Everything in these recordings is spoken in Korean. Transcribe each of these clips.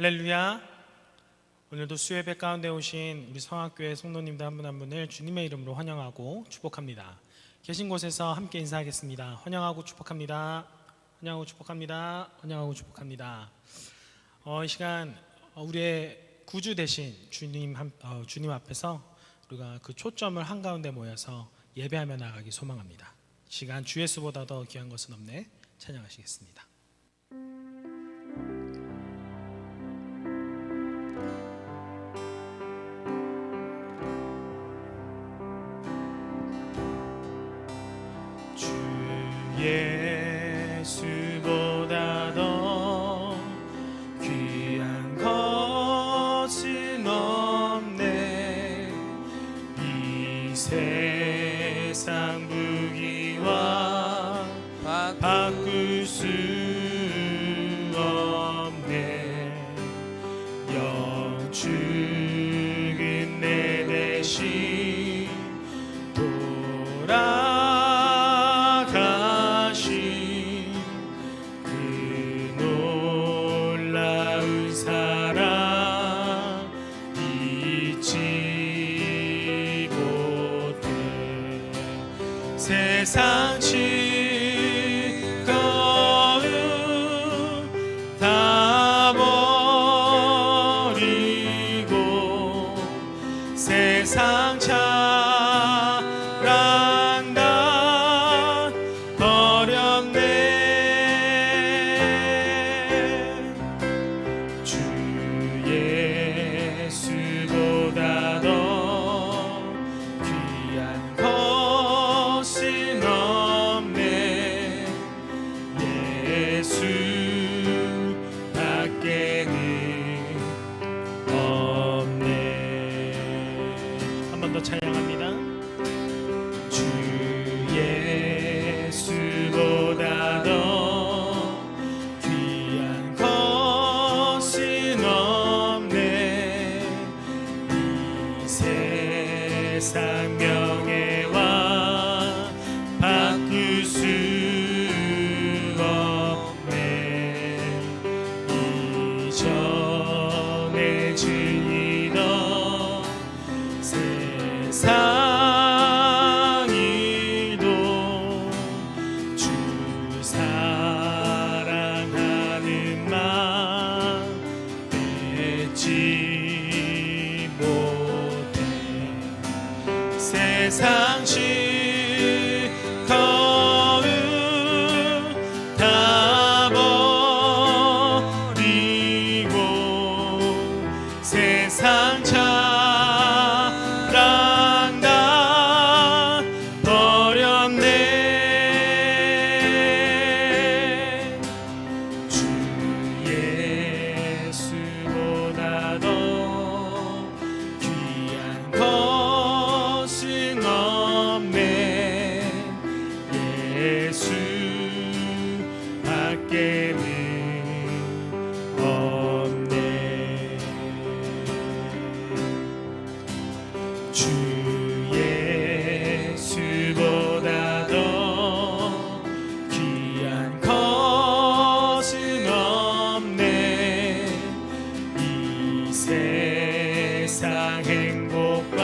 할렐루야. 오늘도 수예배 가운데 오신 우리 성학교의 성도님들 한 분 한 분을 주님의 이름으로 환영하고 축복합니다. 계신 곳에서 함께 인사하겠습니다. 환영하고 축복합니다. 환영하고 축복합니다. 환영하고 축복합니다. 이 시간 우리의 구주 되신 주님 앞에서 우리가 그 초점을 한가운데 모여서 예배하며 나가기 소망합니다. 시간 주 예수보다 더 귀한 것은 없네. 찬양하시겠습니다. 예수보다 더 귀한 것은 없네. 이 세상 무기와 바꿀 수 없네. 영축은 내 대신 세상 즐거움 다 버리고 세상 자랑 다 버렸네. 주 예수보다 더 귀한 것은 없네. 예수 밖에는 없네. 한 번 더 찬양합니다. 주 예수보다 더 귀한 것은 없네. 이 세상 명예와 바꿀 수 없네. 이전에 즐기던 세상 일도 주 사랑하는 마음 뺏지 못해. 세상 즐거움 다 버리고 세상 자랑 다 버렸네. 주 예수보다 더 귀한 것은 없네. 예수 밖에는 없네. 주 예수보다 더 귀한 것은 없네. 이 세상 행복과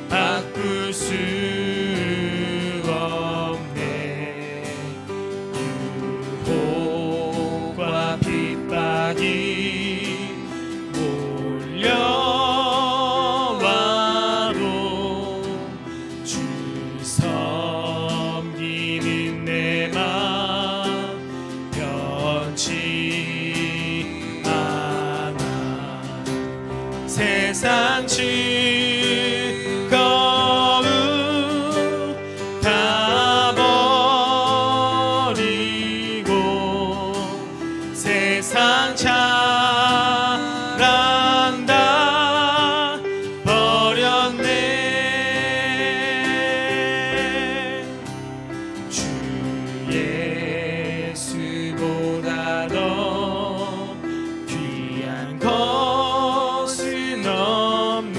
바꿀 수 없네. 유혹과 핍박이 몰려와도 주 섬기는 내 맘 변치 않아. 세상 즐거움 다 버리고 세상 자랑 다 버렸네. 주 예수보다 더 귀한 것은 없네.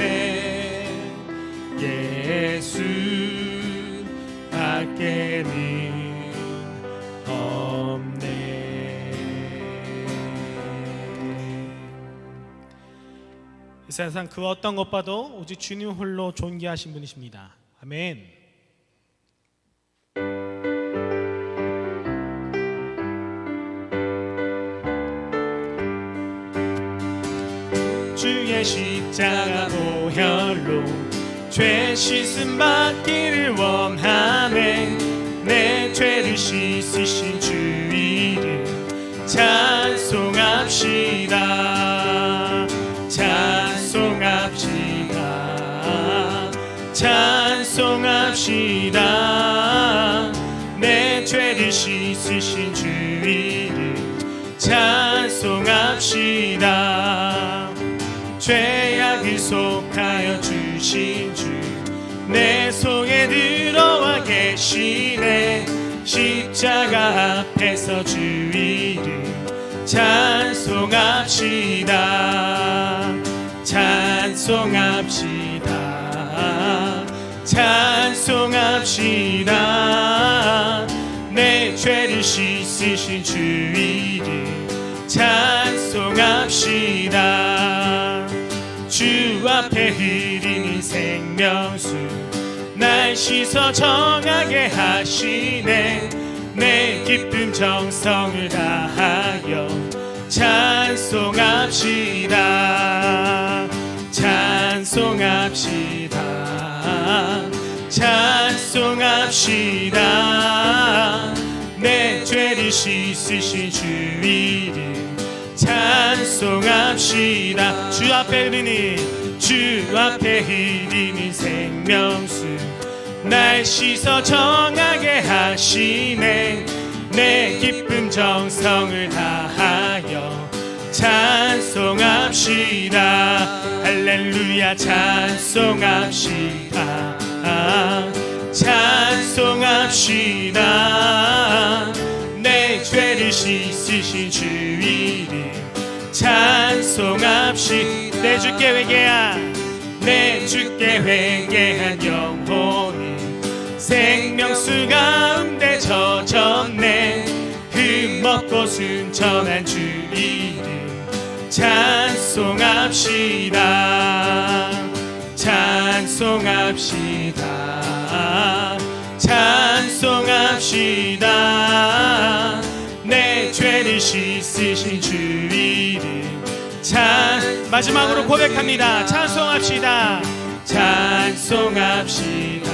예수 밖에는 없네. 세상 그 어떤 것봐도 오직 주님 홀로 존귀하신 분이십니다. 아멘. 주의 십자가 보혈로 죄 씻음 받기를 원하네. 내 죄를 씻으신 주 이름 찬송합시다. 찬송합시다. 찬송합시다. 내 죄를 씻으신 주 이름 찬송합시다. 죄악을 속하여 주신 주 내 속에 들어와 계시네. 십자가 앞에서 주 이름 찬송합시다. 찬송합시다. 찬송합시다. 내 죄를 씻으신 주 이름 찬송합시다. 주 앞에 흐르는 생명수 날 씻어 정하게 하시네. 내 기쁨 정성을 다하여 찬송합시다. 찬송합시다. 찬송합시다. 내 죄를 씻으신 주 이름 찬송합시다. 주 앞에 흐르는 생명수 날 씻어 정하게 하시네. 내 기쁨 정성을 다하여 찬송합시다. 할렐루야 찬송합시다. 찬송합시다. 내 죄를 씻으신 주 이름 찬송합시다. 내 주께 회개한 내 주께 회개한 영혼이 생명수 가운데 젖었네. 흠없고 순전한 주 이름 찬송합시다. 찬송합시다. 찬송합시다. 내 죄를 씻으신 주 이름 마지막으로 고백합니다. 찬송합시다. 찬송합시다.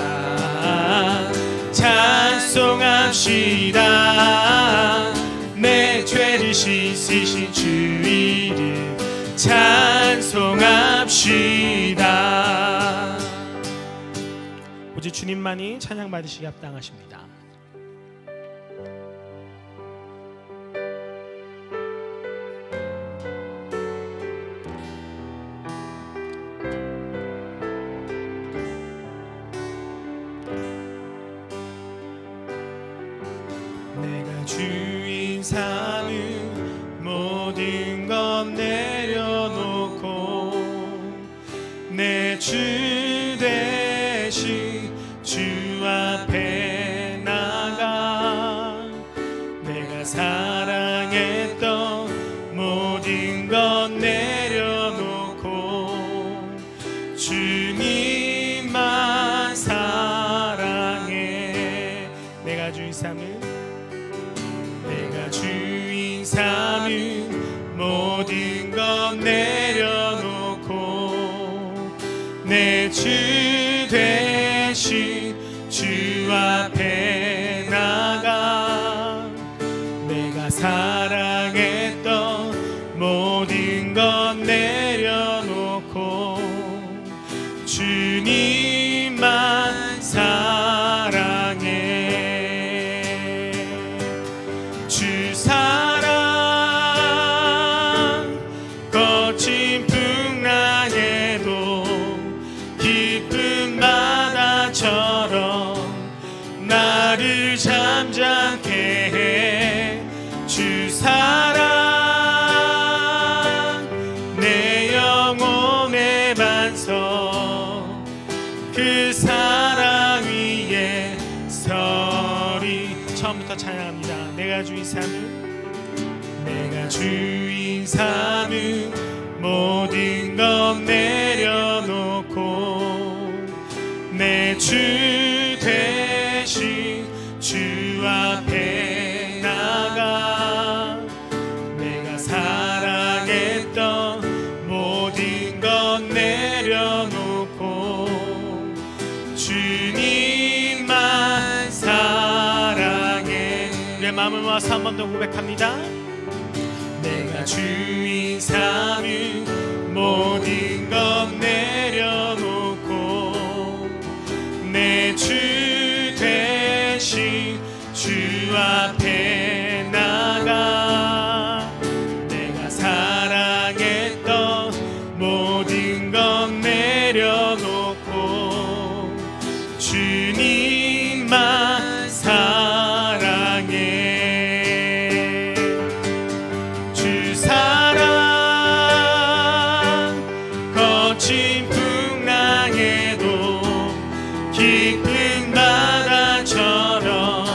찬송합시다. 내 죄를 씻으신 주 이름 찬송합시다. 오직 주님만이 찬양받으시기 합당하십니다. 내가 주인 삼은 모든 것 내려놓고 내 주 대신 주 앞에 나가 내가 사랑했던 모든 것 내려놓고 주님만 사랑해. 내가 주인 삼은 모든 것 내려놓고 내 주 대신 주 앞에 나가 내가 사랑했던 모든 것 내려놓고 주님만 사랑해. 주 사랑 거친 풍랑에도 깊은 바다처럼 나를 잠잠케 해. 주 사랑 내 영혼의 반석 그 사랑 위에 서리. 처음부터 찬양합니다. 내가 주인 삼은 모든 것 내려놓고 내 주 대신 주 앞에 나가 내가 사랑했던 모든 것 내려놓고 주님만 사랑해. 내 마음을 모아서 한 번 더 고백합니다. 내가 주인 삼은 모든 것 내려놓고 내 주 대신 주 앞에 나가 내가 사랑했던 모든 것 내려놓고 주님만 사랑해. 주 사랑 거친 풍랑에도 깊은 바다처럼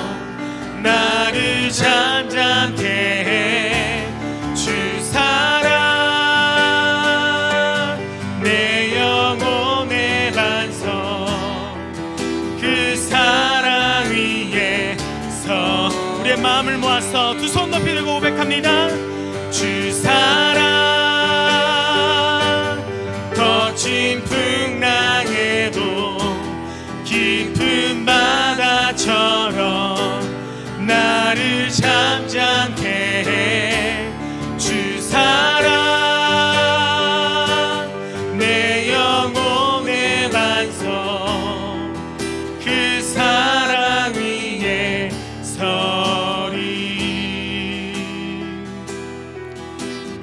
나를 잠잠케 해. 주 사랑 내 영혼의 반석 그 사랑 위에서 우리의 마음을 모아서 두 손 높이 들고 고백합니다. 주 사랑 거친 풍랑에도 깊은 바다처럼 나를 잠잠케 해. 주 사랑 내 영혼의 반석 그 사랑 위에 서리.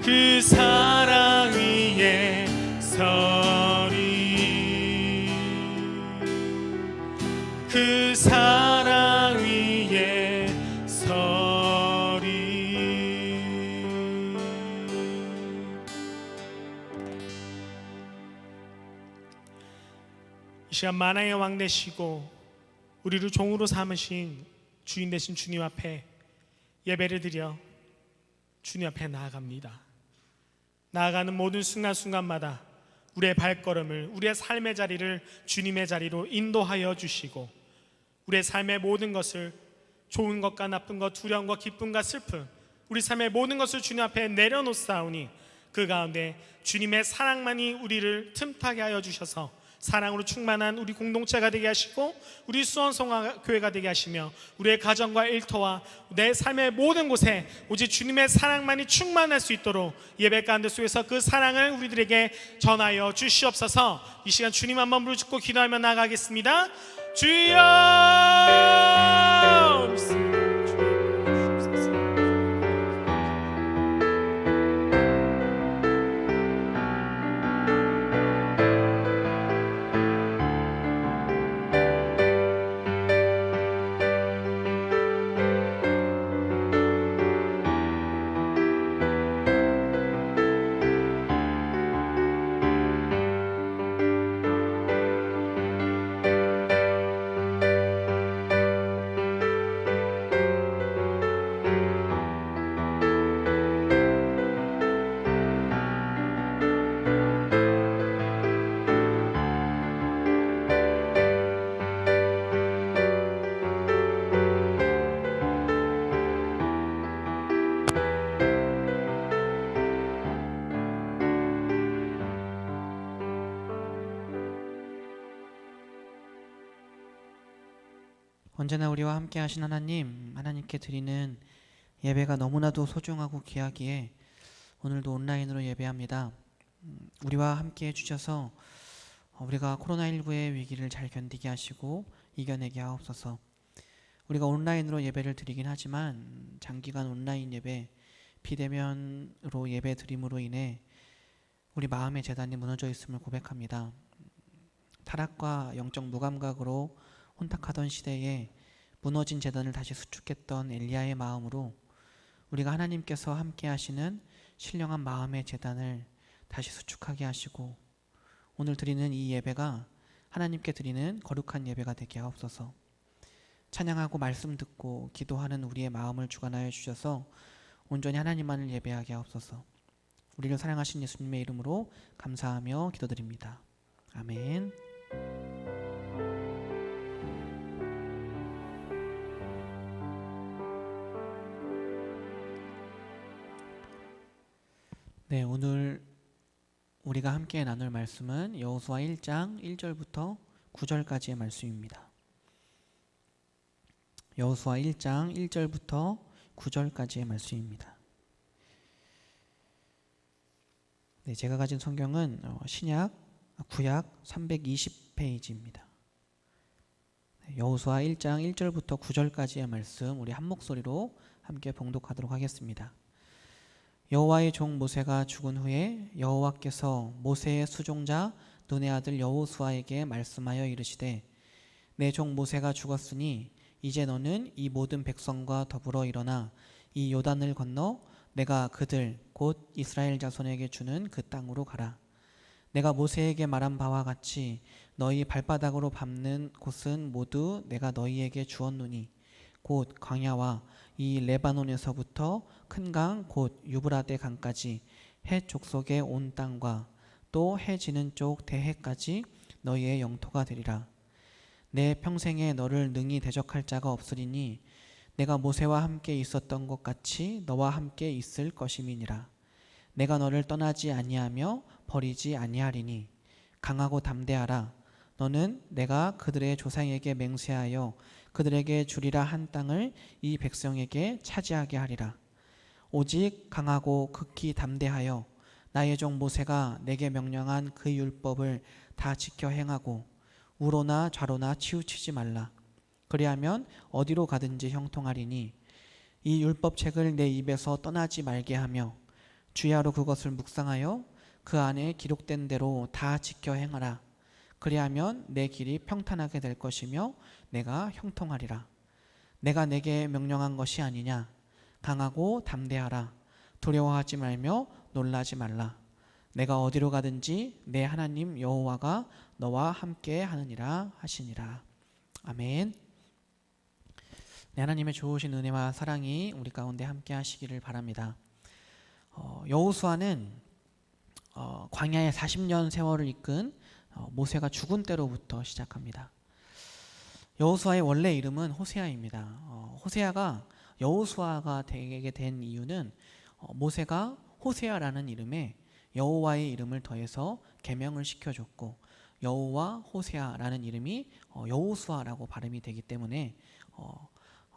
그 사랑 위에 서리. 그 사랑 위에 서리. 이 시간 만왕의 왕 되시고 우리를 종으로 삼으신 주인 되신 주님 앞에 예배를 드려 주님 앞에 나아갑니다. 나아가는 모든 순간순간마다 우리의 발걸음을, 우리의 삶의 자리를 주님의 자리로 인도하여 주시고 우리의 삶의 모든 것을, 좋은 것과 나쁜 것, 두려운 것, 기쁨과 슬픔, 우리 삶의 모든 것을 주님 앞에 내려놓사오니 그 가운데 주님의 사랑만이 우리를 틈타게 하여 주셔서 사랑으로 충만한 우리 공동체가 되게 하시고 우리 수원성화교회가 되게 하시며 우리의 가정과 일터와 내 삶의 모든 곳에 오직 주님의 사랑만이 충만할 수 있도록 예배 가운데 속에서 그 사랑을 우리들에게 전하여 주시옵소서. 이 시간 주님 한번 부르짖고 기도하며 나가겠습니다. 주여 언제나 우리와 함께 하신 하나님, 하나님께 드리는 예배가 너무나도 소중하고 귀하기에 오늘도 온라인으로 예배합니다. 우리와 함께 해주셔서 우리가 코로나19의 위기를 잘 견디게 하시고 이겨내게 하옵소서. 우리가 온라인으로 예배를 드리긴 하지만 장기간 온라인 예배, 비대면으로 예배 드림으로 인해 우리 마음의 재단이 무너져 있음을 고백합니다. 타락과 영적 무감각으로 혼탁하던 시대에 무너진 재단을 다시 수축했던 엘리야의 마음으로 우리가 하나님께서 함께 하시는 신령한 마음의 재단을 다시 수축하게 하시고 오늘 드리는 이 예배가 하나님께 드리는 거룩한 예배가 되게 하옵소서. 찬양하고 말씀 듣고 기도하는 우리의 마음을 주관하여 주셔서 온전히 하나님만을 예배하게 하옵소서. 우리를 사랑하신 예수님의 이름으로 감사하며 기도드립니다. 아멘. 네, 오늘 우리가 함께 나눌 말씀은 여호수아 1장 1절부터 9절까지의 말씀입니다. 여호수아 1장 1절부터 9절까지의 말씀입니다. 네, 제가 가진 성경은 구약 320페이지입니다. 여호수아 1장 1절부터 9절까지의 말씀 우리 한 목소리로 함께 봉독하도록 하겠습니다. 여호와의 종 모세가 죽은 후에 여호와께서 모세의 수종자 눈의 아들 여호수아에게 말씀하여 이르시되 내 종 모세가 죽었으니 이제 너는 이 모든 백성과 더불어 일어나 이 요단을 건너 내가 그들 곧 이스라엘 자손에게 주는 그 땅으로 가라. 내가 모세에게 말한 바와 같이 너희 발바닥으로 밟는 곳은 모두 내가 너희에게 주었노니 곧 광야와 이 레바논에서부터 큰 강 곧 유브라데 강까지 해 족속의 온 땅과 또 해 지는 쪽 대해까지 너희의 영토가 되리라. 내 평생에 너를 능히 대적할 자가 없으리니 내가 모세와 함께 있었던 것 같이 너와 함께 있을 것임이니라. 내가 너를 떠나지 아니하며 버리지 아니하리니 강하고 담대하라. 너는 내가 그들의 조상에게 맹세하여 그들에게 주리라 한 땅을 이 백성에게 차지하게 하리라. 오직 강하고 극히 담대하여 나의 종 모세가 내게 명령한 그 율법을 다 지켜 행하고 우로나 좌로나 치우치지 말라. 그리하면 어디로 가든지 형통하리니 이 율법책을 내 입에서 떠나지 말게 하며 주야로 그것을 묵상하여 그 안에 기록된 대로 다 지켜 행하라. 그리하면 내 길이 평탄하게 될 것이며 내가 형통하리라. 내가 내게 명령한 것이 아니냐. 강하고 담대하라. 두려워하지 말며 놀라지 말라. 내가 어디로 가든지 내 하나님 여호와가 너와 함께 하느니라 하시니라. 아멘. 네, 하나님의 좋으신 은혜와 사랑이 우리 가운데 함께 하시기를 바랍니다. 여호수아는 광야의 40년 세월을 이끈 모세가 죽은 때로부터 시작합니다. 여호수아의 원래 이름은 호세아입니다. 호세아가 여호수아가 되게 된 이유는 모세가 호세아라는 이름에 여호와의 이름을 더해서 계명을 시켜줬고 여호와 호세아라는 이름이 여호수아라고 발음이 되기 때문에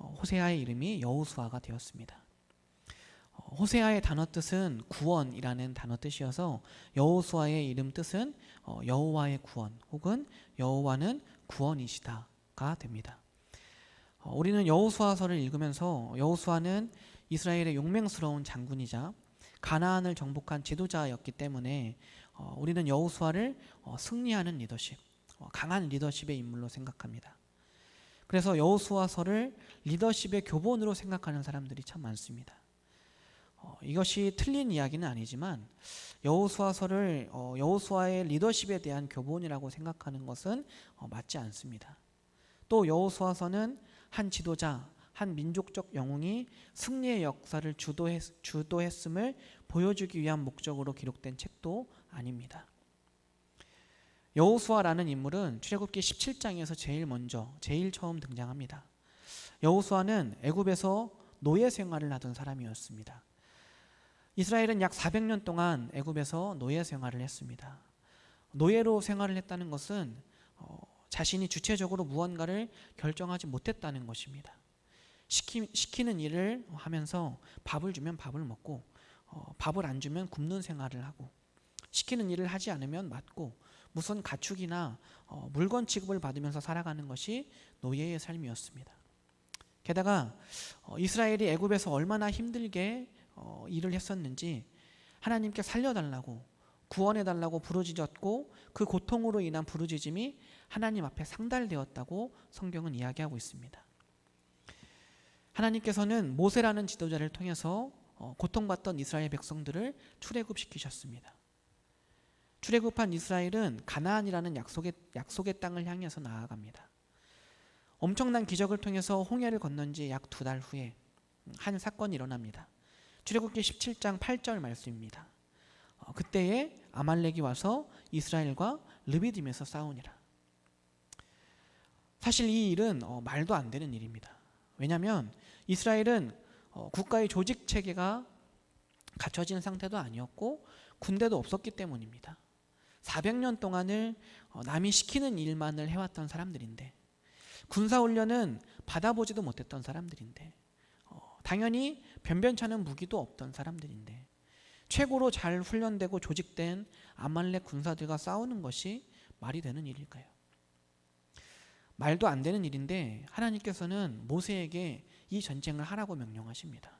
호세아의 이름이 여호수아가 되었습니다. 호세아의 단어 뜻은 구원이라는 단어 뜻이어서 여호수아의 이름 뜻은 여호와의 구원 혹은 여호와는 구원이시다가 됩니다. 우리는 여호수아서를 읽으면서 여호수아는 이스라엘의 용맹스러운 장군이자 가나안을 정복한 지도자였기 때문에 우리는 여호수아를 승리하는 리더십, 강한 리더십의 인물로 생각합니다. 그래서 여호수아서를 리더십의 교본으로 생각하는 사람들이 참 많습니다. 이것이 틀린 이야기는 아니지만 여호수아서를 여호수아의 리더십에 대한 교본이라고 생각하는 것은 맞지 않습니다. 또 여호수아서는 한 지도자, 한 민족적 영웅이 승리의 역사를 주도했음을 보여주기 위한 목적으로 기록된 책도 아닙니다. 여호수아라는 인물은 출애굽기 17장에서 제일 처음 등장합니다. 여호수아는 애굽에서 노예 생활을 하던 사람이었습니다. 이스라엘은 약 400년 동안 애굽에서 노예 생활을 했습니다. 노예로 생활을 했다는 것은 자신이 주체적으로 무언가를 결정하지 못했다는 것입니다. 시키는 일을 하면서 밥을 주면 밥을 먹고 밥을 안 주면 굶는 생활을 하고 시키는 일을 하지 않으면 맞고 무슨 가축이나 물건 취급을 받으면서 살아가는 것이 노예의 삶이었습니다. 게다가 이스라엘이 애굽에서 얼마나 힘들게 일을 했었는지 하나님께 살려달라고 구원해달라고 부르짖었고 그 고통으로 인한 부르짖음이 하나님 앞에 상달되었다고 성경은 이야기하고 있습니다. 하나님께서는 모세라는 지도자를 통해서 고통받던 이스라엘 백성들을 출애굽시키셨습니다. 출애굽한 이스라엘은 가나안이라는 약속의 땅을 향해서 나아갑니다. 엄청난 기적을 통해서 홍해를 건넌 지 약 2달 후에 한 사건이 일어납니다. 출애굽기 17장 8절 말씀입니다. 그때에 아말렉이 와서 이스라엘과 르비딤에서 싸우니라. 사실 이 일은 말도 안 되는 일입니다. 왜냐하면 이스라엘은 국가의 조직 체계가 갖춰진 상태도 아니었고 군대도 없었기 때문입니다. 400년 동안을 남이 시키는 일만을 해왔던 사람들인데, 군사훈련은 받아보지도 못했던 사람들인데, 당연히 변변찮은 무기도 없던 사람들인데, 최고로 잘 훈련되고 조직된 아말렉 군사들과 싸우는 것이 말이 되는 일일까요? 말도 안 되는 일인데 하나님께서는 모세에게 이 전쟁을 하라고 명령하십니다.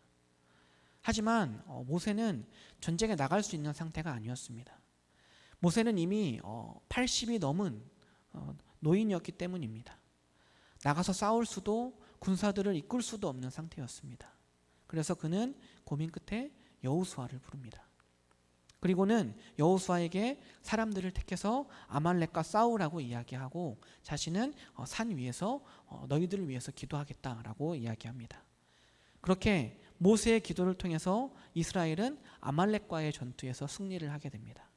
하지만 모세는 전쟁에 나갈 수 있는 상태가 아니었습니다. 모세는 이미 80이 넘은 노인이었기 때문입니다. 나가서 싸울 수도 군사들을 이끌 수도 없는 상태였습니다. 그래서 그는 고민 끝에 여호수아를 부릅니다. 그리고는 여호수아에게 사람들을 택해서 아말렉과 싸우라고 이야기하고 자신은 산 위에서 너희들을 위해서 기도하겠다라고 이야기합니다. 그렇게 모세의 기도를 통해서 이스라엘은 아말렉과의 전투에서 승리를 하게 됩니다.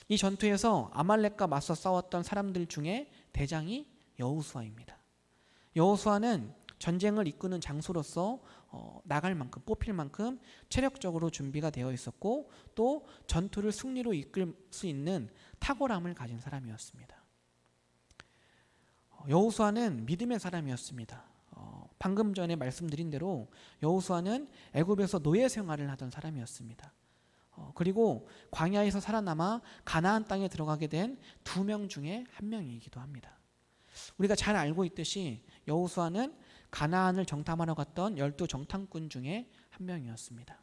이 전투에서 아말렉과 맞서 싸웠던 사람들 중에 대장이 여호수아입니다. 여호수아는 전쟁을 이끄는 장소로서 나갈 만큼, 뽑힐 만큼 체력적으로 준비가 되어 있었고 또 전투를 승리로 이끌 수 있는 탁월함을 가진 사람이었습니다. 여호수아는 믿음의 사람이었습니다. 방금 전에 말씀드린 대로 여호수아는 애굽에서 노예 생활을 하던 사람이었습니다. 그리고 광야에서 살아남아 가나안 땅에 들어가게 된 2명 중에 1명이기도 합니다. 우리가 잘 알고 있듯이 여호수아는 가나안을 정탐하러 갔던 12 정탐꾼 중에 1명이었습니다.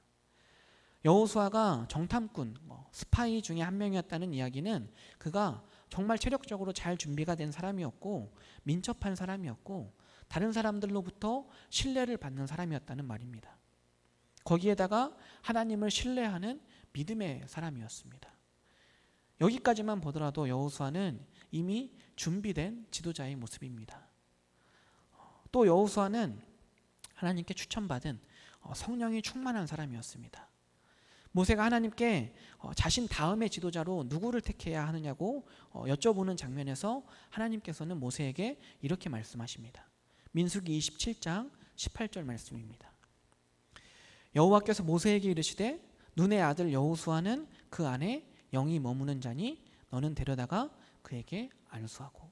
여호수아가 정탐꾼, 스파이 중에 1명이었다는 이야기는 그가 정말 체력적으로 잘 준비가 된 사람이었고 민첩한 사람이었고 다른 사람들로부터 신뢰를 받는 사람이었다는 말입니다. 거기에다가 하나님을 신뢰하는 믿음의 사람이었습니다. 여기까지만 보더라도 여호수아는 이미 준비된 지도자의 모습입니다. 또 여호수아는 하나님께 추천받은 성령이 충만한 사람이었습니다. 모세가 하나님께 자신 다음의 지도자로 누구를 택해야 하느냐고 여쭤보는 장면에서 하나님께서는 모세에게 이렇게 말씀하십니다. 민수기 27장 18절 말씀입니다. 여호와께서 모세에게 이르시되 눈의 아들 여호수아는 그 안에 영이 머무는 자니 너는 데려다가 그에게 안수하고.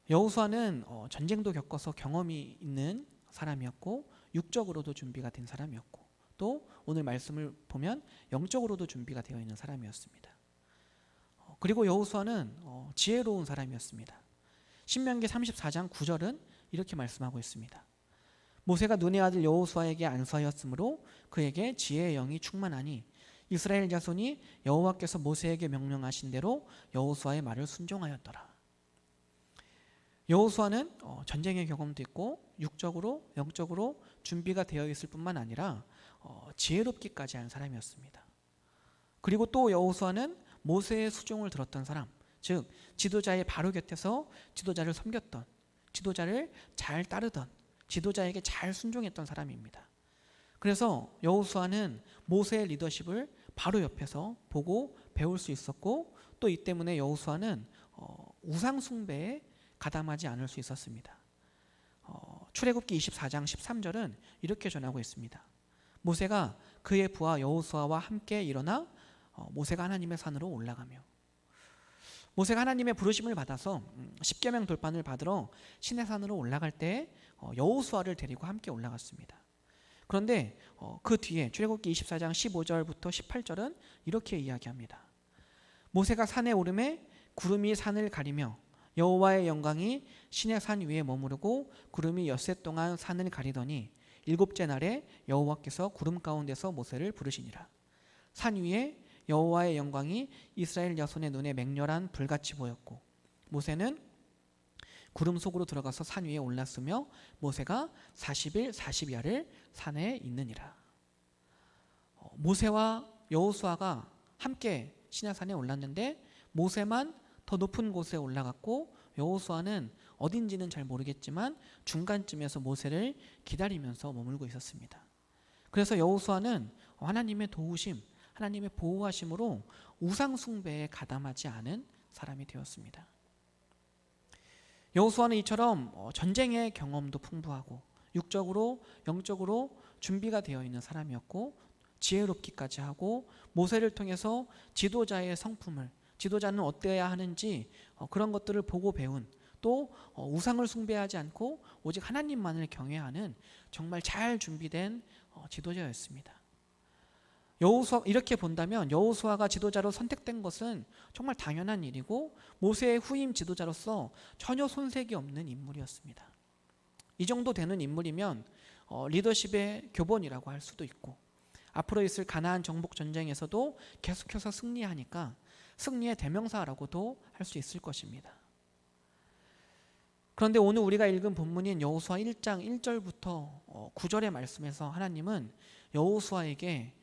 여호수아는 전쟁도 겪어서 경험이 있는 사람이었고 육적으로도 준비가 된 사람이었고 또 오늘 말씀을 보면 영적으로도 준비가 되어 있는 사람이었습니다. 그리고 여호수아는 지혜로운 사람이었습니다. 신명기 34장 9절은 이렇게 말씀하고 있습니다. 모세가 눈의 아들 여호수아에게 안수하였으므로 그에게 지혜의 영이 충만하니 이스라엘 자손이 여호와께서 모세에게 명령하신 대로 여호수아의 말을 순종하였더라. 여호수아는 전쟁의 경험도 있고 육적으로 영적으로 준비가 되어 있을 뿐만 아니라 지혜롭기까지 한 사람이었습니다. 그리고 또 여호수아는 모세의 수종을 들었던 사람, 즉 지도자의 바로 곁에서 지도자를 섬겼던, 지도자를 잘 따르던, 지도자에게 잘 순종했던 사람입니다. 그래서 여호수아는 모세의 리더십을 바로 옆에서 보고 배울 수 있었고 또 이 때문에 여호수아는 우상 숭배에 가담하지 않을 수 있었습니다. 출애굽기 24장 13절은 이렇게 전하고 있습니다. 모세가 그의 부하 여호수아와 함께 일어나 모세가 하나님의 산으로 올라가며, 모세가 하나님의 부르심을 받아서 십계명 돌판을 받으러 시내산으로 올라갈 때 여호수아를 데리고 함께 올라갔습니다. 그런데 그 뒤에 출애굽기 24장 15절부터 18절은 이렇게 이야기합니다. 모세가 산에 오르매 구름이 산을 가리며 여호와의 영광이 시내산 위에 머무르고 구름이 엿새 동안 산을 가리더니 일곱째 날에 여호와께서 구름 가운데서 모세를 부르시니라. 산 위에 여호와의 영광이 이스라엘 자손의 눈에 맹렬한 불같이 보였고 모세는 구름 속으로 들어가서 산 위에 올랐으며 모세가 40일 40야를 산에 있느니라. 모세와 여호수아가 함께 시내산에 올랐는데 모세만 더 높은 곳에 올라갔고 여호수아는 어딘지는 잘 모르겠지만 중간쯤에서 모세를 기다리면서 머물고 있었습니다. 그래서 여호수아는 하나님의 도우심, 하나님의 보호하심으로 우상 숭배에 가담하지 않은 사람이 되었습니다. 여호수아는 이처럼 전쟁의 경험도 풍부하고 육적으로 영적으로 준비가 되어 있는 사람이었고 지혜롭기까지 하고 모세를 통해서 지도자의 성품을, 지도자는 어때야 하는지 그런 것들을 보고 배운, 또 우상을 숭배하지 않고 오직 하나님만을 경외하는 정말 잘 준비된 지도자였습니다. 여호수아, 이렇게 본다면 여호수아가 지도자로 선택된 것은 정말 당연한 일이고 모세의 후임 지도자로서 전혀 손색이 없는 인물이었습니다. 이 정도 되는 인물이면 리더십의 교본이라고 할 수도 있고 앞으로 있을 가나안 정복 전쟁에서도 계속해서 승리하니까 승리의 대명사라고도 할 수 있을 것입니다. 그런데 오늘 우리가 읽은 본문인 여호수아 1장 1절부터 9절의 말씀에서 하나님은 여호수아에게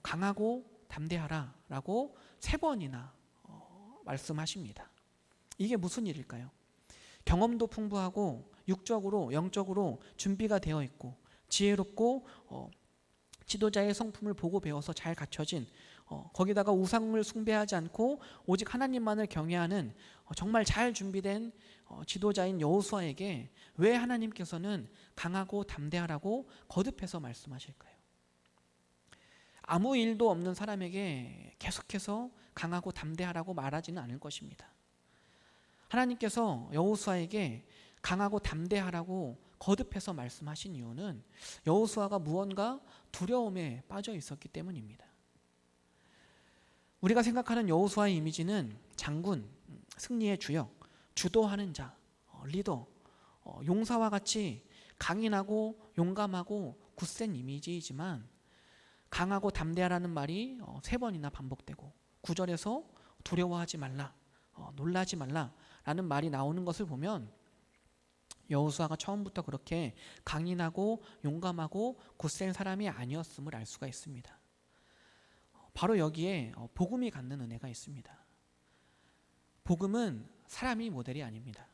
강하고 담대하라 라고 3번이나 말씀하십니다. 이게 무슨 일일까요? 경험도 풍부하고 육적으로 영적으로 준비가 되어 있고 지혜롭고 지도자의 성품을 보고 배워서 잘 갖춰진 거기다가 우상을 숭배하지 않고 오직 하나님만을 경외하는 정말 잘 준비된 지도자인 여호수아에게 왜 하나님께서는 강하고 담대하라고 거듭해서 말씀하실까요? 아무 일도 없는 사람에게 계속해서 강하고 담대하라고 말하지는 않을 것입니다. 하나님께서 여호수아에게 강하고 담대하라고 거듭해서 말씀하신 이유는 여호수아가 무언가 두려움에 빠져 있었기 때문입니다. 우리가 생각하는 여호수아의 이미지는 장군, 승리의 주역, 주도하는 자, 리더, 용사와 같이 강인하고 용감하고 굳센 이미지이지만 강하고 담대하라는 말이 3번이나 반복되고 9절에서 두려워하지 말라, 놀라지 말라 라는 말이 나오는 것을 보면 여호수아가 처음부터 그렇게 강인하고 용감하고 굳센 사람이 아니었음을 알 수가 있습니다. 바로 여기에 복음이 갖는 은혜가 있습니다. 복음은 사람이 모델이 아닙니다.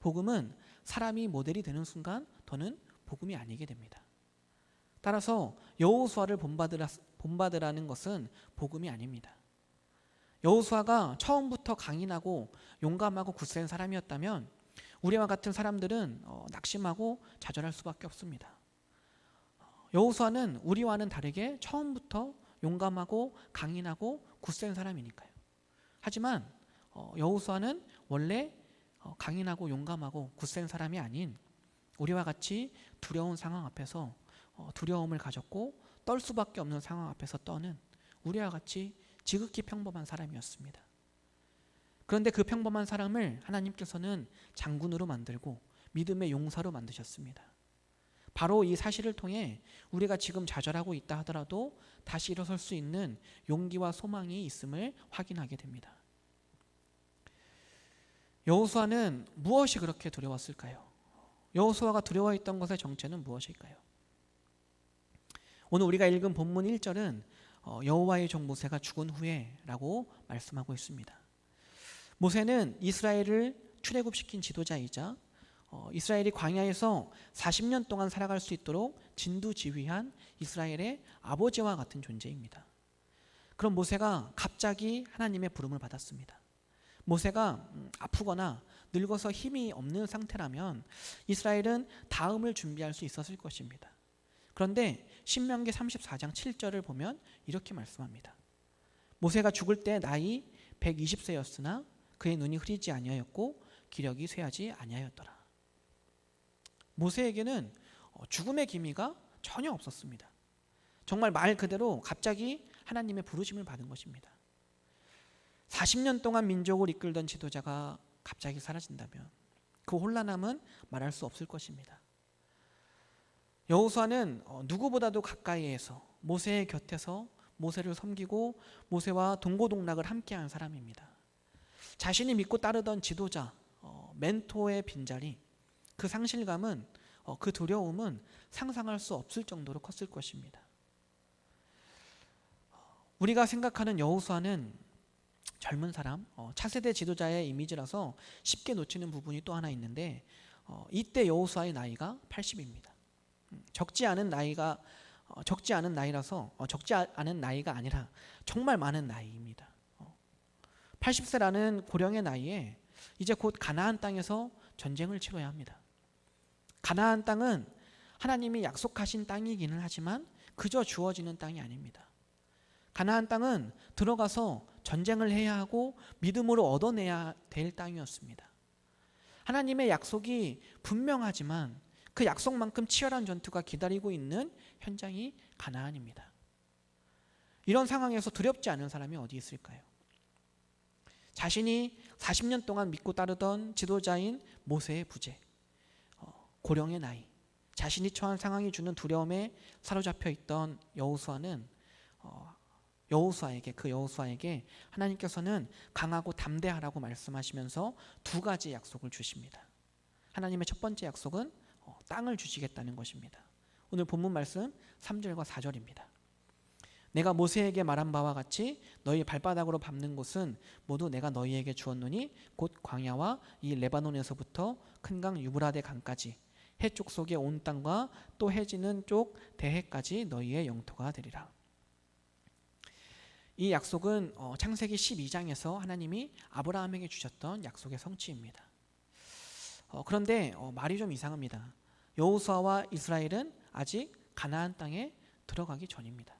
복음은 사람이 모델이 되는 순간 더는 복음이 아니게 됩니다. 따라서 여호수아를 본받으라는 것은 복음이 아닙니다. 여호수아가 처음부터 강인하고 용감하고 굳센 사람이었다면 우리와 같은 사람들은 낙심하고 좌절할 수밖에 없습니다. 여호수아는 우리와는 다르게 처음부터 용감하고 강인하고 굳센 사람이니까요. 하지만 여호수아는 원래 강인하고 용감하고 굳센 사람이 아닌 우리와 같이 두려운 상황 앞에서 두려움을 가졌고 떨 수밖에 없는 상황 앞에서 떠는 우리와 같이 지극히 평범한 사람이었습니다. 그런데 그 평범한 사람을 하나님께서는 장군으로 만들고 믿음의 용사로 만드셨습니다. 바로 이 사실을 통해 우리가 지금 좌절하고 있다 하더라도 다시 일어설 수 있는 용기와 소망이 있음을 확인하게 됩니다. 여호수아는 무엇이 그렇게 두려웠을까요? 여호수아가 두려워했던 것의 정체는 무엇일까요? 오늘 우리가 읽은 본문 1절은 여호와의 종 모세가 죽은 후에 라고 말씀하고 있습니다. 모세는 이스라엘을 출애굽시킨 지도자이자 이스라엘이 광야에서 40년 동안 살아갈 수 있도록 진두지휘한 이스라엘의 아버지와 같은 존재입니다. 그럼 모세가 갑자기 하나님의 부름을 받았습니다. 모세가 아프거나 늙어서 힘이 없는 상태라면 이스라엘은 다음을 준비할 수 있었을 것입니다. 그런데 신명기 34장 7절을 보면 이렇게 말씀합니다. 모세가 죽을 때 나이 120세였으나 그의 눈이 흐리지 아니하였고 기력이 쇠하지 아니하였더라. 모세에게는 죽음의 기미가 전혀 없었습니다. 정말 말 그대로 갑자기 하나님의 부르심을 받은 것입니다. 40년 동안 민족을 이끌던 지도자가 갑자기 사라진다면 그 혼란함은 말할 수 없을 것입니다. 여호수아는 누구보다도 가까이에서 모세의 곁에서 모세를 섬기고 모세와 동고동락을 함께한 사람입니다. 자신이 믿고 따르던 지도자, 멘토의 빈자리, 그 상실감은, 그 두려움은 상상할 수 없을 정도로 컸을 것입니다. 우리가 생각하는 여호수아는 젊은 사람, 차세대 지도자의 이미지라서 쉽게 놓치는 부분이 또 하나 있는데 이때 여호수아의 나이가 80입니다. 적지 않은 나이가 적지 않은 나이라서 적지 않은 나이가 아니라 정말 많은 나이입니다. 80세라는 고령의 나이에 이제 곧 가나안 땅에서 전쟁을 치러야 합니다. 가나안 땅은 하나님이 약속하신 땅이기는 하지만 그저 주어지는 땅이 아닙니다. 가나안 땅은 들어가서 전쟁을 해야 하고 믿음으로 얻어내야 될 땅이었습니다. 하나님의 약속이 분명하지만 그 약속만큼 치열한 전투가 기다리고 있는 현장이 가나안입니다. 이런 상황에서 두렵지 않은 사람이 어디 있을까요? 자신이 40년 동안 믿고 따르던 지도자인 모세의 부재, 고령의 나이, 자신이 처한 상황이 주는 두려움에 사로잡혀 있던 여호수아는 여호수아에게 하나님께서는 강하고 담대하라고 말씀하시면서 두 가지 약속을 주십니다. 하나님의 첫 번째 약속은 땅을 주시겠다는 것입니다. 오늘 본문 말씀 3절과 4절입니다. 내가 모세에게 말한 바와 같이 너희 발바닥으로 밟는 곳은 모두 내가 너희에게 주었노니 곧 광야와 이 레바논에서부터 큰 강 유브라데 강까지 해 쪽 속의 온 땅과 또 해 지는 쪽 대해까지 너희의 영토가 되리라. 이 약속은 창세기 12장에서 하나님이 아브라함에게 주셨던 약속의 성취입니다. 그런데 말이 좀 이상합니다. 여호수아와 이스라엘은 아직 가나안 땅에 들어가기 전입니다.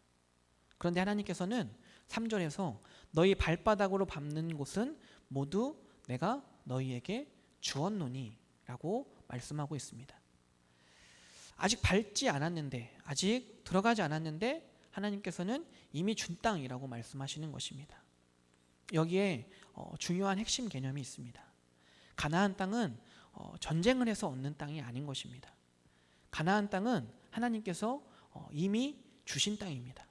그런데 하나님께서는 3절에서 너희 발바닥으로 밟는 곳은 모두 내가 너희에게 주었노니 라고 말씀하고 있습니다. 아직 밟지 않았는데, 아직 들어가지 않았는데 하나님께서는 이미 준 땅이라고 말씀하시는 것입니다. 여기에 중요한 핵심 개념이 있습니다. 가나안 땅은 전쟁을 해서 얻는 땅이 아닌 것입니다. 가나안 땅은 하나님께서 이미 주신 땅입니다.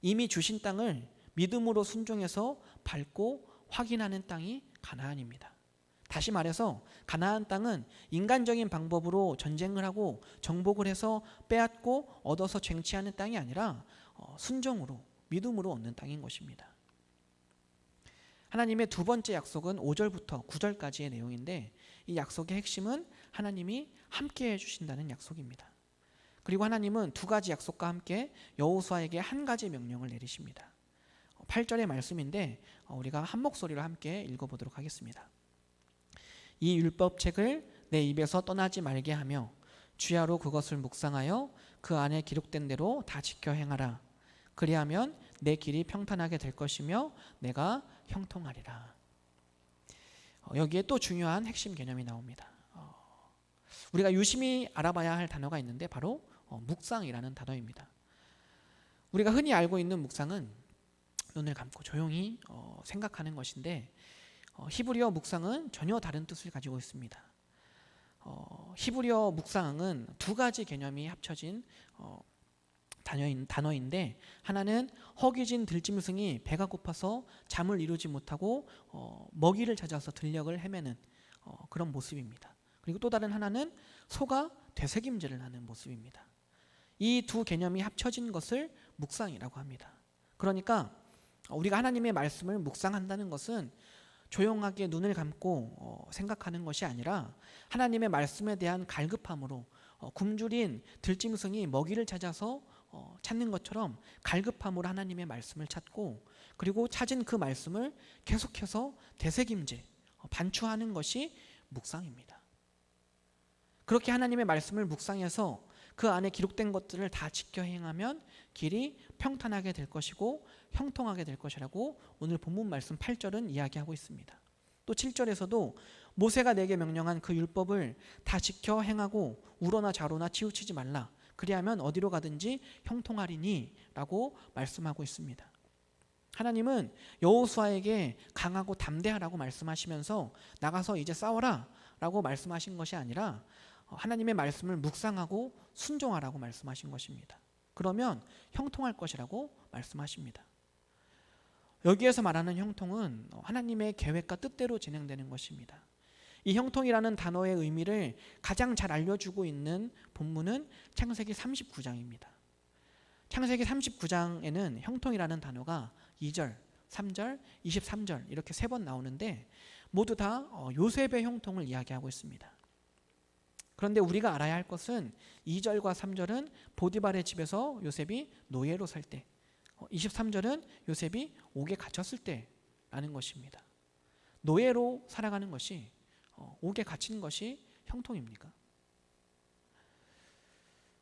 이미 주신 땅을 믿음으로 순종해서 밟고 확인하는 땅이 가나안입니다. 다시 말해서 가나안 땅은 인간적인 방법으로 전쟁을 하고 정복을 해서 빼앗고 얻어서 쟁취하는 땅이 아니라 순종으로 믿음으로 얻는 땅인 것입니다. 하나님의 두 번째 약속은 5절부터 9절까지의 내용인데 이 약속의 핵심은 하나님이 함께해 주신다는 약속입니다. 그리고 하나님은 두 가지 약속과 함께 여호수아에게 한 가지 명령을 내리십니다. 8절의 말씀인데 우리가 한 목소리로 함께 읽어보도록 하겠습니다. 이 율법책을 내 입에서 떠나지 말게 하며 주야로 그것을 묵상하여 그 안에 기록된 대로 다 지켜 행하라. 그리하면 내 길이 평탄하게 될 것이며 내가 형통하리라. 여기에 또 중요한 핵심 개념이 나옵니다. 우리가 유심히 알아봐야 할 단어가 있는데 바로 묵상이라는 단어입니다. 우리가 흔히 알고 있는 묵상은 눈을 감고 조용히 생각하는 것인데 히브리어 묵상은 전혀 다른 뜻을 가지고 있습니다. 히브리어 묵상은 두 가지 개념이 합쳐진 단어인데 하나는 허기진 들짐승이 배가 고파서 잠을 이루지 못하고 먹이를 찾아서 들녘을 헤매는 그런 모습입니다. 그리고 또 다른 하나는 소가 되새김질을 하는 모습입니다. 이 두 개념이 합쳐진 것을 묵상이라고 합니다. 그러니까 우리가 하나님의 말씀을 묵상한다는 것은 조용하게 눈을 감고 생각하는 것이 아니라 하나님의 말씀에 대한 갈급함으로 굶주린 들짐승이 먹이를 찾아서 찾는 것처럼 갈급함으로 하나님의 말씀을 찾고 그리고 찾은 그 말씀을 계속해서 되새김질, 반추하는 것이 묵상입니다. 그렇게 하나님의 말씀을 묵상해서 그 안에 기록된 것들을 다 지켜 행하면 길이 평탄하게 될 것이고 형통하게 될 것이라고 오늘 본문 말씀 8절은 이야기하고 있습니다. 또 7절에서도 모세가 내게 명령한 그 율법을 다 지켜 행하고 우로나 좌로나 치우치지 말라. 그리하면 어디로 가든지 형통하리니 라고 말씀하고 있습니다. 하나님은 여호수아에게 강하고 담대하라고 말씀하시면서 나가서 이제 싸워라 라고 말씀하신 것이 아니라 하나님의 말씀을 묵상하고 순종하라고 말씀하신 것입니다. 그러면 형통할 것이라고 말씀하십니다. 여기에서 말하는 형통은 하나님의 계획과 뜻대로 진행되는 것입니다. 이 형통이라는 단어의 의미를 가장 잘 알려주고 있는 본문은 창세기 39장입니다. 창세기 39장에는 형통이라는 단어가 2절, 3절, 23절 이렇게 3번 나오는데 모두 다 요셉의 형통을 이야기하고 있습니다. 그런데 우리가 알아야 할 것은 2절과 3절은 보디발의 집에서 요셉이 노예로 살 때, 23절은 요셉이 옥에 갇혔을 때라는 것입니다. 노예로 살아가는 것이, 옥에 갇히는 것이 형통입니까?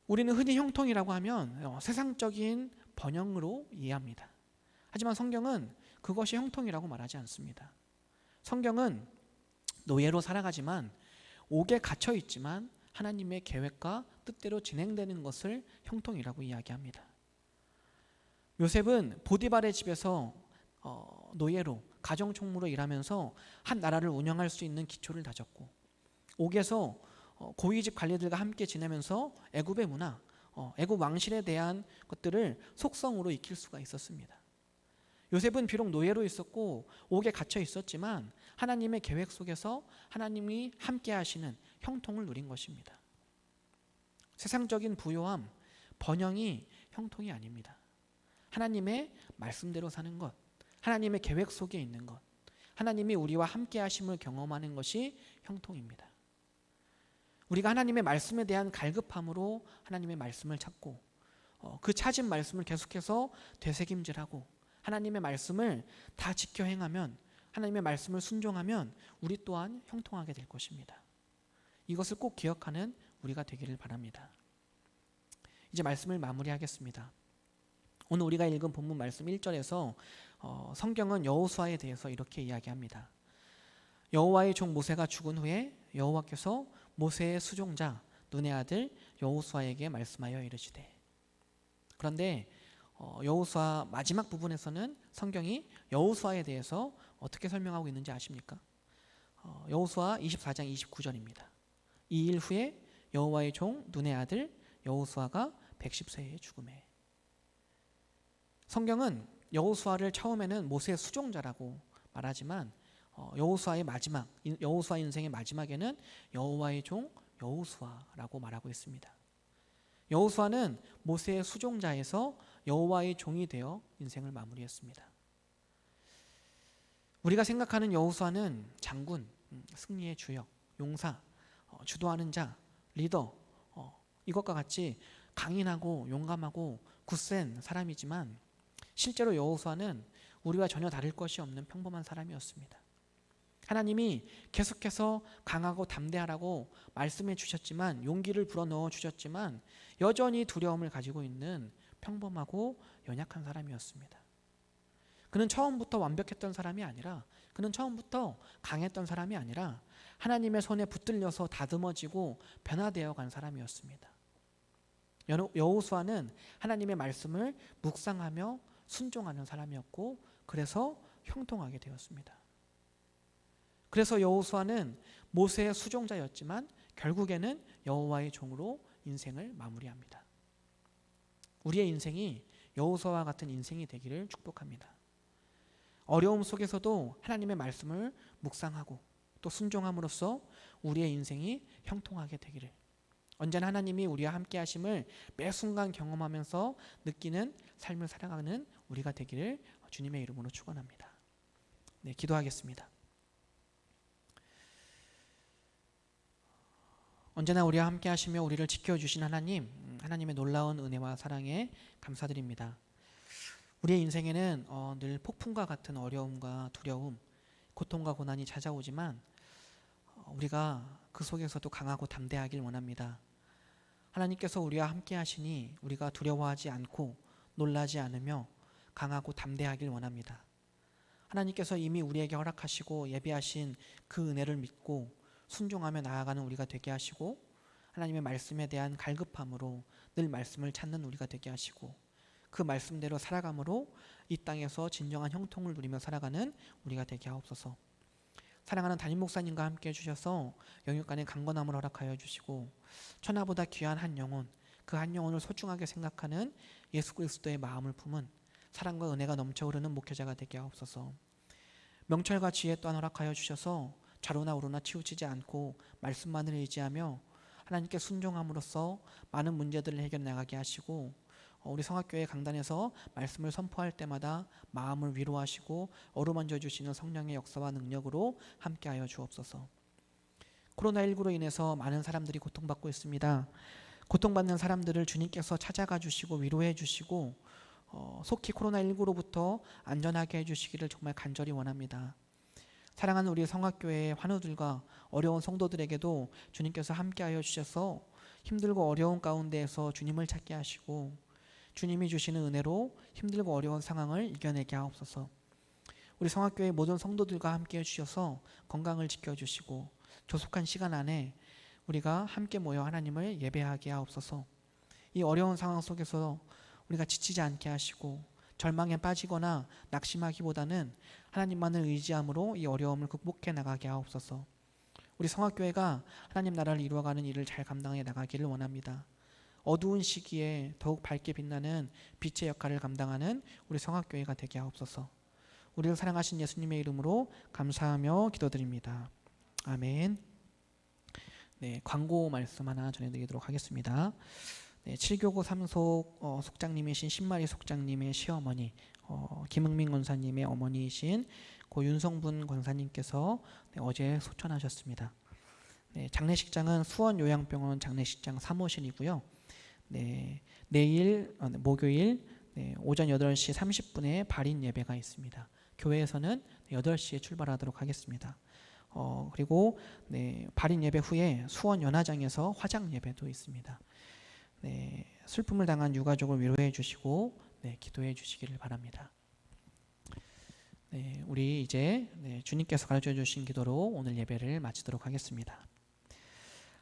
우리는 흔히 형통이라고 하면 세상적인 번영으로 이해합니다. 하지만 성경은 그것이 형통이라고 말하지 않습니다. 성경은 노예로 살아가지만 옥에 갇혀 있지만 하나님의 계획과 뜻대로 진행되는 것을 형통이라고 이야기합니다. 요셉은 보디발의 집에서 노예로 가정총무로 일하면서 한 나라를 운영할 수 있는 기초를 다졌고, 옥에서 고위직 관리들과 함께 지내면서 애굽의 문화, 애굽 왕실에 대한 것들을 속성으로 익힐 수가 있었습니다. 요셉은 비록 노예로 있었고 옥에 갇혀 있었지만 하나님의 계획 속에서 하나님이 함께 하시는 형통을 누린 것입니다. 세상적인 부요함, 번영이 형통이 아닙니다. 하나님의 말씀대로 사는 것, 하나님의 계획 속에 있는 것, 하나님이 우리와 함께 하심을 경험하는 것이 형통입니다. 우리가 하나님의 말씀에 대한 갈급함으로 하나님의 말씀을 찾고, 그 찾은 말씀을 계속해서 되새김질하고 하나님의 말씀을 다 지켜 행하면, 하나님의 말씀을 순종하면 우리 또한 형통하게 될 것입니다. 이것을 꼭 기억하는 우리가 되기를 바랍니다. 이제 말씀을 마무리하겠습니다. 오늘 우리가 읽은 본문 말씀 1절에서 성경은 여호수아에 대해서 이렇게 이야기합니다. 여호와의 종 모세가 죽은 후에 여호와께서 모세의 수종자 눈의 아들 여호수아에게 말씀하여 이르시되. 그런데 여호수아 마지막 부분에서는 성경이 여호수아에 대해서 어떻게 설명하고 있는지 아십니까? 여호수아 24장 29절입니다. 이 일 후에 여호와의 종 눈의 아들 여호수아가 110세에 죽음에. 성경은 여호수아를 처음에는 모세의 수종자라고 말하지만 여호수아의 마지막, 여호수아 인생의 마지막에는 여호와의 종 여호수아라고 말하고 있습니다. 여호수아는 모세의 수종자에서 여호와의 종이 되어 인생을 마무리했습니다. 우리가 생각하는 여호수아는 장군, 승리의 주역, 용사, 주도하는 자, 리더, 이것과 같이 강인하고 용감하고 굳센 사람이지만 실제로 여호수아는 우리와 전혀 다를 것이 없는 평범한 사람이었습니다. 하나님이 계속해서 강하고 담대하라고 말씀해 주셨지만, 용기를 불어넣어 주셨지만 여전히 두려움을 가지고 있는 평범하고 연약한 사람이었습니다. 그는 처음부터 완벽했던 사람이 아니라, 그는 처음부터 강했던 사람이 아니라 하나님의 손에 붙들려서 다듬어지고 변화되어 간 사람이었습니다. 여호수아는 하나님의 말씀을 묵상하며 순종하는 사람이었고, 그래서 형통하게 되었습니다. 그래서 여호수아는 모세의 수종자였지만 결국에는 여호와의 종으로 인생을 마무리합니다. 우리의 인생이 여호수아와 같은 인생이 되기를 축복합니다. 어려움 속에서도 하나님의 말씀을 묵상하고 또 순종함으로써 우리의 인생이 형통하게 되기를, 언제나 하나님이 우리와 함께 하심을 매 순간 경험하면서 느끼는 삶을 살아가는 우리가 되기를 주님의 이름으로 축원합니다. 네, 기도하겠습니다. 언제나 우리와 함께 하시며 우리를 지켜주신 하나님, 하나님의 놀라운 은혜와 사랑에 감사드립니다. 우리의 인생에는 늘 폭풍과 같은 어려움과 두려움, 고통과 고난이 찾아오지만 우리가 그 속에서도 강하고 담대하길 원합니다. 하나님께서 우리와 함께 하시니 우리가 두려워하지 않고 놀라지 않으며 강하고 담대하길 원합니다. 하나님께서 이미 우리에게 허락하시고 예비하신 그 은혜를 믿고 순종하며 나아가는 우리가 되게 하시고, 하나님의 말씀에 대한 갈급함으로 늘 말씀을 찾는 우리가 되게 하시고, 그 말씀대로 살아감으로 이 땅에서 진정한 형통을 누리며 살아가는 우리가 되게 하옵소서. 사랑하는 담임 목사님과 함께 해주셔서 영육간의 강건함을 허락하여 주시고, 천하보다 귀한 한 영혼, 그 한 영혼을 소중하게 생각하는 예수 그리스도의 마음을 품은 사랑과 은혜가 넘쳐 흐르는 목회자가 되게 하옵소서. 명철과 지혜 또한 허락하여 주셔서 좌로나 우로나 치우치지 않고 말씀만을 의지하며 하나님께 순종함으로써 많은 문제들을 해결해 나가게 하시고, 우리 성악교회 강단에서 말씀을 선포할 때마다 마음을 위로하시고 어루만져 주시는 성령의 역사와 능력으로 함께하여 주옵소서. 코로나19로 인해서 많은 사람들이 고통받고 있습니다. 고통받는 사람들을 주님께서 찾아가 주시고 위로해 주시고 속히 코로나19로부터 안전하게 해주시기를 정말 간절히 원합니다. 사랑하는 우리 성악교회의 환우들과 어려운 성도들에게도 주님께서 함께하여 주셔서 힘들고 어려운 가운데에서 주님을 찾게 하시고 주님이 주시는 은혜로 힘들고 어려운 상황을 이겨내게 하옵소서. 우리 성악교회 모든 성도들과 함께해 주셔서 건강을 지켜주시고 조속한 시간 안에 우리가 함께 모여 하나님을 예배하게 하옵소서. 이 어려운 상황 속에서 우리가 지치지 않게 하시고 절망에 빠지거나 낙심하기보다는 하나님만을 의지함으로 이 어려움을 극복해 나가게 하옵소서. 우리 성악교회가 하나님 나라를 이루어가는 일을 잘 감당해 나가기를 원합니다. 어두운 시기에 더욱 밝게 빛나는 빛의 역할을 감당하는 우리 성악교회가 되게 하옵소서. 우리를 사랑하신 예수님의 이름으로 감사하며 기도드립니다. 아멘. 네, 광고 말씀 하나 전해드리도록 하겠습니다. 네, 7교구 3속 속장님이신 신마리 속장님의 시어머니 김흥민 권사님의 어머니이신 고 윤성분 권사님께서 어제 소천하셨습니다. 네, 장례식장은 수원요양병원 장례식장 3호실이고요. 네, 내일 목요일 오전 8시 30분에 발인 예배가 있습니다. 교회에서는 8시에 출발하도록 하겠습니다. 그리고 발인 예배 후에 수원 연화장에서 화장 예배도 있습니다. 슬픔을 당한 유가족을 위로해 주시고 기도해 주시기를 바랍니다. 우리 이제 주님께서 가르쳐 주신 기도로 오늘 예배를 마치도록 하겠습니다.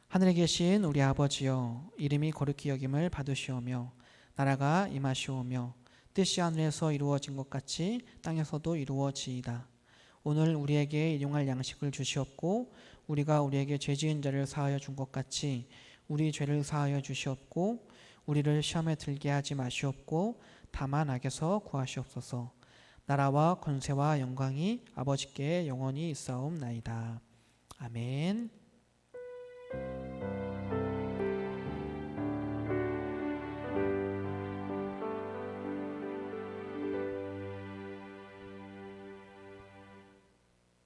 하늘에 계신 우리 아버지여, 이름이 거룩히 여김을 받으시오며 나라가 임하시오며 뜻이 하늘에서 이루어진 것 같이 땅에서도 이루어지이다. 오늘 우리에게 일용할 양식을 주시옵고 우리가 우리에게 죄 지은 자를 사하여 준 것 같이 우리 죄를 사하여 주시옵고 우리를 시험에 들게 하지 마시옵고 다만 악에서 구하시옵소서. 나라와 권세와 영광이 아버지께 영원히 있사옵나이다. 아멘.